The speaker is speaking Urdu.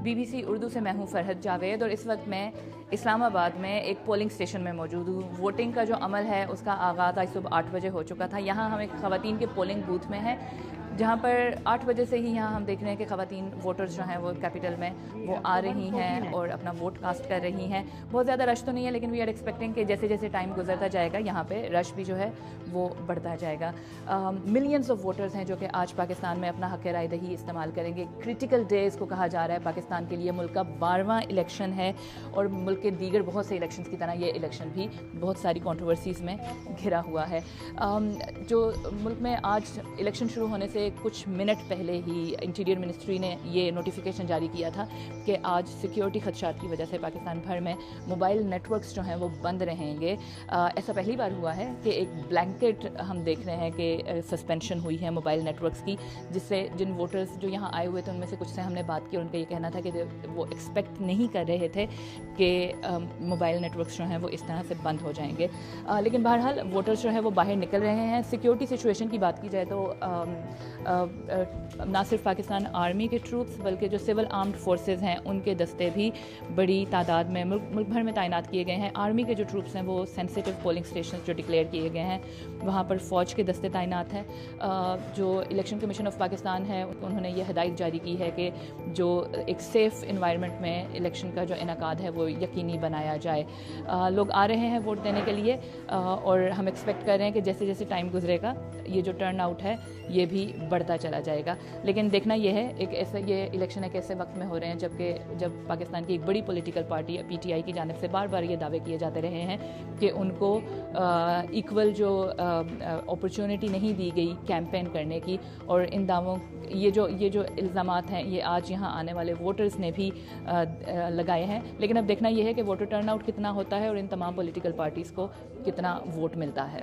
BBC اردو سے میں ہوں فرحت جاوید، اور اس وقت میں اسلام آباد میں ایک پولنگ اسٹیشن میں موجود ہوں۔ ووٹنگ کا جو عمل ہے اس کا آغاز آج صبح 8 بجے ہو چکا تھا۔ یہاں ہم ایک خواتین کے پولنگ بوتھ میں ہیں، جہاں پر 8 بجے سے ہی یہاں ہم دیکھ رہے ہیں کہ خواتین ووٹرز جو ہیں وہ کیپٹل میں وہ آ رہی ہیں اور اپنا ووٹ کاسٹ کر رہی ہیں۔ بہت زیادہ رش تو نہیں ہے، لیکن وی آر ایکسپیکٹنگ کہ جیسے جیسے ٹائم گزرتا جائے گا یہاں پہ رش بھی جو ہے وہ بڑھتا جائے گا۔ ملینز آف ووٹرز ہیں جو کہ آج پاکستان میں اپنا حق رائے دہی استعمال کریں گے۔ کرٹیکل ڈے اس کو کہا جا رہا ہے پاکستان کے لیے، ملک کا 12واں الیکشن ہے، اور ملک کے دیگر بہت سے الیکشنز کی طرح یہ الیکشن بھی بہت ساری کنٹروورسیز میں گھرا ہوا ہے۔ جو ملک میں آج الیکشن شروع ہونے سے کچھ منٹ پہلے ہی انٹیریئر منسٹری نے یہ نوٹیفیکیشن جاری کیا تھا کہ آج سیکیورٹی خدشات کی وجہ سے پاکستان بھر میں موبائل نیٹ ورکس جو ہیں وہ بند رہیں گے۔ ایسا پہلی بار ہوا ہے کہ ایک بلینکٹ ہم دیکھ رہے ہیں کہ سسپینشن ہوئی ہے موبائل نیٹ ورکس کی، جس سے جن ووٹرز جو یہاں آئے ہوئے تھے ان میں سے کچھ سے ہم نے بات کی اور ان کا یہ کہنا تھا کہ وہ ایکسپیکٹ نہیں کر رہے تھے کہ موبائل نیٹ ورکس جو ہیں وہ اس طرح سے بند ہو جائیں گے، لیکن بہرحال ووٹرز جو ہیں وہ باہر نکل رہے ہیں۔ سیکیورٹی سچویشن کی بات کی جائے تو نہ صرف پاکستان آرمی کے ٹروپس بلکہ جو سول آرمڈ فورسز ہیں ان کے دستے بھی بڑی تعداد میں ملک بھر میں تعینات کیے گئے ہیں۔ آرمی کے جو ٹروپس ہیں وہ سینسیٹیو پولنگ اسٹیشنز جو ڈکلیئر کیے گئے ہیں وہاں پر فوج کے دستے تعینات ہیں۔ جو الیکشن کمیشن آف پاکستان ہے انہوں نے یہ ہدایت جاری کی ہے کہ جو ایک سیف انوائرمنٹ میں الیکشن کا جو انعقاد ہے وہ یقینی بنایا جائے۔ لوگ آ رہے ہیں ووٹ دینے کے لیے، اور ہم ایکسپیکٹ کر رہے ہیں کہ جیسے جیسے ٹائم گزرے گا یہ جو ٹرن آؤٹ ہے یہ بھی بڑھتا چلا جائے گا۔ لیکن دیکھنا یہ ہے یہ الیکشن ایک ایسے وقت میں ہو رہے ہیں جب پاکستان کی ایک بڑی پولیٹیکل پارٹی PTI کی جانب سے بار بار یہ دعوے کیے جاتے رہے ہیں کہ ان کو ایکول جو اپرچونٹی نہیں دی گئی کیمپین کرنے کی، اور ان دعووں یہ جو الزامات ہیں یہ آج یہاں آنے والے ووٹرز نے بھی لگائے ہیں۔ لیکن اب دیکھنا یہ ہے کہ ووٹر ٹرن آؤٹ کتنا ہوتا ہے اور ان تمام پولیٹیکل پارٹیز کو کتنا ووٹ ملتا ہے۔